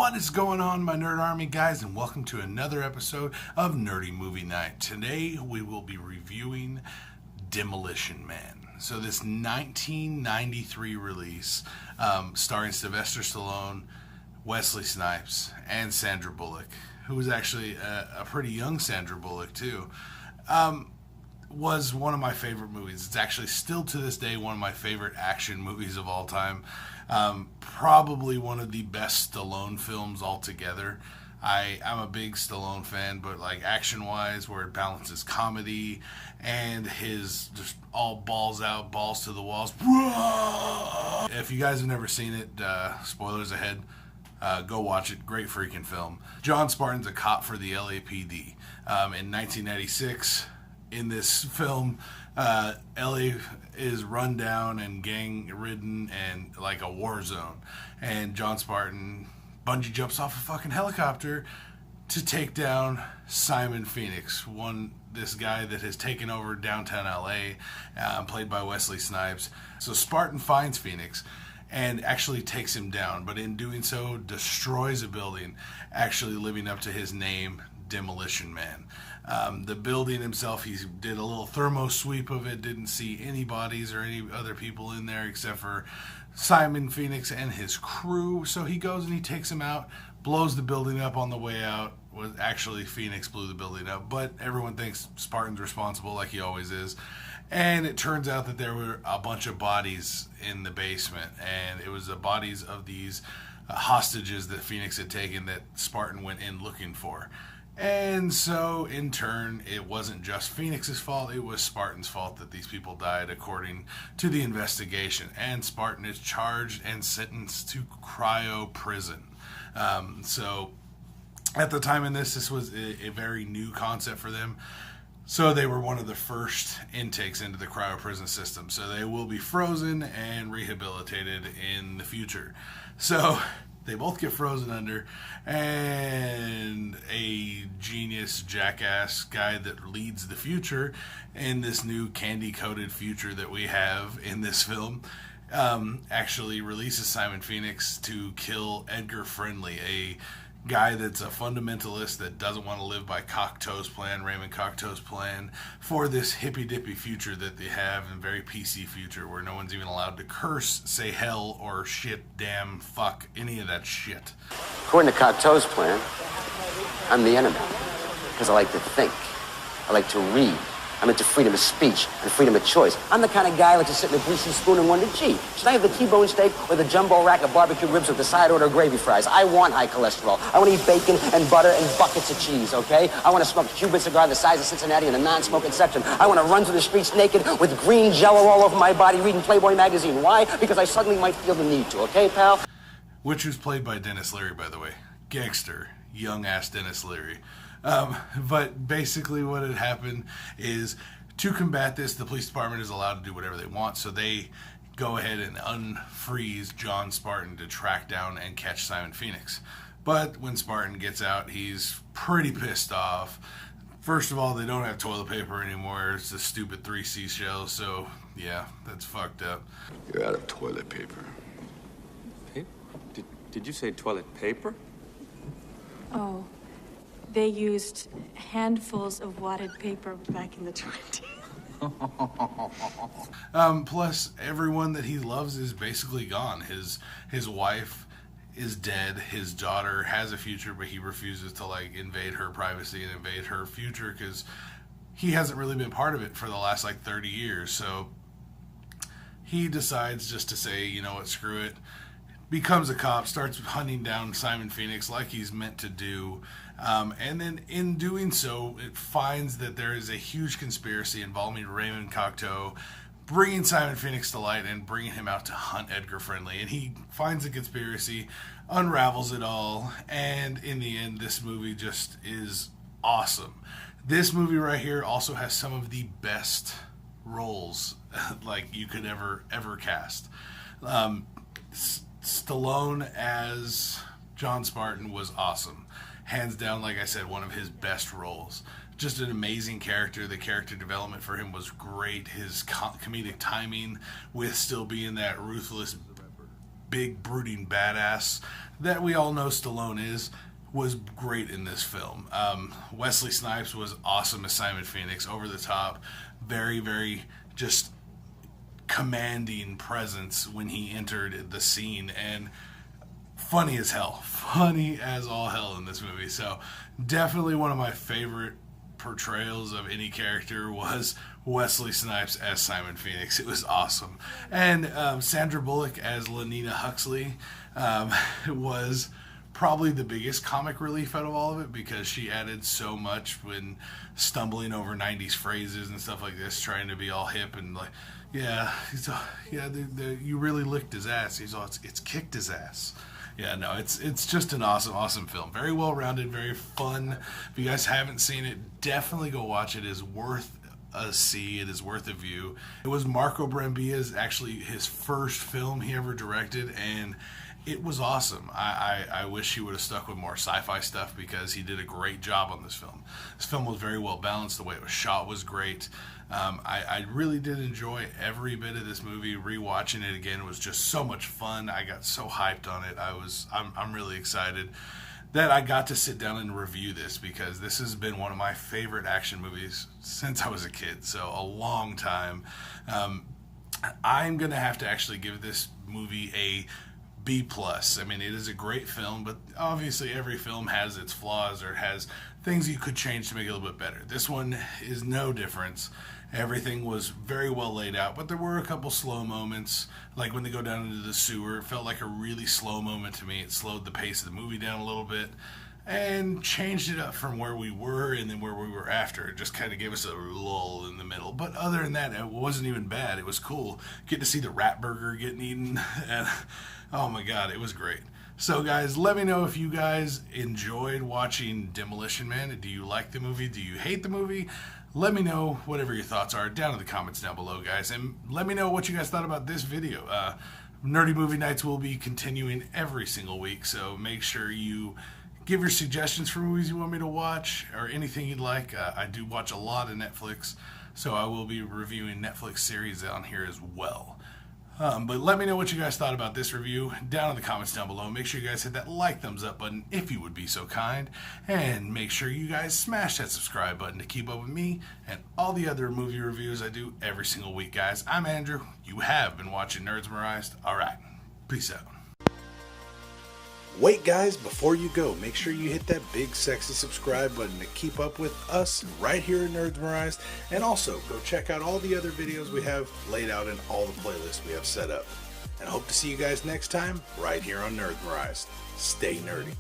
What is going on, my Nerd Army guys, and welcome to another episode of Nerdy Movie Night. Today we will be reviewing Demolition Man. So this 1993 release, starring Sylvester Stallone, Wesley Snipes, and Sandra Bullock, who was actually a pretty young Sandra Bullock too, was one of my favorite movies. It's actually still to this day one of my favorite action movies of all time. Probably one of the best Stallone films altogether. I'm a big Stallone fan, but like action-wise, where it balances comedy and his just all balls out, balls to the walls. If you guys have never seen it, spoilers ahead, go watch it. Great freaking film. John Spartan's a cop for the LAPD. In 1996, in this film, LA is run down and gang-ridden and like a war zone. And John Spartan bungee jumps off a fucking helicopter to take down Simon Phoenix, this guy that has taken over downtown LA, played by Wesley Snipes. So Spartan finds Phoenix and actually takes him down, but in doing so destroys a building, actually living up to his name, Demolition Man. The building himself, he did a little thermo sweep of it, didn't see any bodies or any other people in there except for Simon Phoenix and his crew. So he goes and he takes him out, blows the building up on the way out. Was actually Phoenix blew the building up, but everyone thinks Spartan's responsible like he always is. And it turns out that there were a bunch of bodies in the basement, and it was the bodies of these hostages that Phoenix had taken that Spartan went in looking for. And so, in turn, it wasn't just Phoenix's fault, it was Spartan's fault that these people died, according to the investigation. And Spartan is charged and sentenced to cryo prison. So, at the time in this was a very new concept for them. So they were one of the first intakes into the cryo prison system. So they will be frozen and rehabilitated in the future. So they both get frozen under, and a genius jackass guy that leads the future in this new candy-coated future that we have in this film actually releases Simon Phoenix to kill Edgar Friendly, a guy that's a fundamentalist that doesn't want to live by Cocteau's plan, Raymond Cocteau's plan, for this hippy-dippy future that they have, and very PC future where no one's even allowed to curse, say hell, or shit, damn, fuck, any of that shit. According to Cocteau's plan, I'm the enemy, because I like to think, I like to read, I'm into freedom of speech and freedom of choice. I'm the kind of guy who likes to sit in a greasy spoon and wonder, gee, should I have the T-bone steak or the jumbo rack of barbecue ribs with the side order gravy fries? I want high cholesterol. I want to eat bacon and butter and buckets of cheese, okay? I want to smoke a Cuban cigar the size of Cincinnati in a non-smoking section. I want to run through the streets naked with green jello all over my body reading Playboy magazine. Why? Because I suddenly might feel the need to, okay, pal? Which was played by Dennis Leary, by the way. Gangster, young-ass Dennis Leary. But basically what had happened is, to combat this, the police department is allowed to do whatever they want, so they go ahead and unfreeze John Spartan to track down and catch Simon Phoenix. But when Spartan gets out, he's pretty pissed off. First of all, they don't have toilet paper anymore. It's the stupid 3 seashells, so yeah, that's fucked up. You're out of toilet paper. Did you say toilet paper? Oh, they used handfuls of wadded paper back in the 20s. Plus, everyone that he loves is basically gone. His wife is dead. His daughter has a future, but he refuses to like invade her privacy and invade her future because he hasn't really been part of it for the last like 30 years. So he decides just to say, you know what, screw it. Becomes a cop, starts hunting down Simon Phoenix like he's meant to do. And then in doing so, it finds that there is a huge conspiracy involving Raymond Cocteau, bringing Simon Phoenix to light and bringing him out to hunt Edgar Friendly. And he finds the conspiracy, unravels it all, and in the end, this movie just is awesome. This movie right here also has some of the best roles like you could ever cast. Stallone as John Spartan was awesome. Hands down, like I said, one of his best roles. Just an amazing character. The character development for him was great. His comedic timing with still being that ruthless big brooding badass that we all know Stallone is, was great in this film. Wesley Snipes was awesome as Simon Phoenix, over the top, very, very just commanding presence when he entered the scene, and funny as all hell in this movie. So definitely one of my favorite portrayals of any character was Wesley Snipes as Simon Phoenix. It was awesome. And Sandra Bullock as Lenina Huxley was probably the biggest comic relief out of all of it, because she added so much when stumbling over 90s phrases and stuff like this, trying to be all hip and like, you really licked his ass. He's all, it's kicked his ass. Yeah, no, it's just an awesome film. Very well rounded, very fun. If you guys haven't seen it, definitely go watch it. It is worth a see. It is worth a view. It was Marco Brambia's, actually his first film he ever directed, and it was awesome. I wish he would have stuck with more sci-fi stuff, because he did a great job on this film. This film was very well balanced. The way it was shot was great. I really did enjoy every bit of this movie. Rewatching it again was just so much fun. I got so hyped on it. I'm really excited that I got to sit down and review this, because this has been one of my favorite action movies since I was a kid. So a long time. I'm gonna have to actually give this movie a B+. I mean, it is a great film, but obviously every film has its flaws, or has things you could change to make it a little bit better. This one is no difference. Everything was very well laid out, but there were a couple slow moments, like when they go down into the sewer. It felt like a really slow moment to me. It slowed the pace of the movie down a little bit and changed it up from where we were and then where we were after. It just kind of gave us a lull in the middle. But other than that, it wasn't even bad. It was cool. Get to see the rat burger getting eaten, and oh my god, it was great. So guys, let me know if you guys enjoyed watching Demolition Man. Do you like the movie? Do you hate the movie? Let me know whatever your thoughts are down in the comments down below, guys. And let me know what you guys thought about this video. Nerdy Movie Nights will be continuing every single week, so make sure you give your suggestions for movies you want me to watch, or anything you'd like. I do watch a lot of Netflix, so I will be reviewing Netflix series on here as well. But let me know what you guys thought about this review down in the comments down below. Make sure you guys hit that like, thumbs up button if you would be so kind. And make sure you guys smash that subscribe button to keep up with me and all the other movie reviews I do every single week, guys. I'm Andrew. You have been watching Nerds Memorized. Alright, peace out. Wait, guys, before you go, make sure you hit that big sexy subscribe button to keep up with us right here in Nerds Memorized, and also go check out all the other videos we have laid out in all the playlists we have set up. And I hope to see you guys next time right here on Nerds Memorized. Stay nerdy.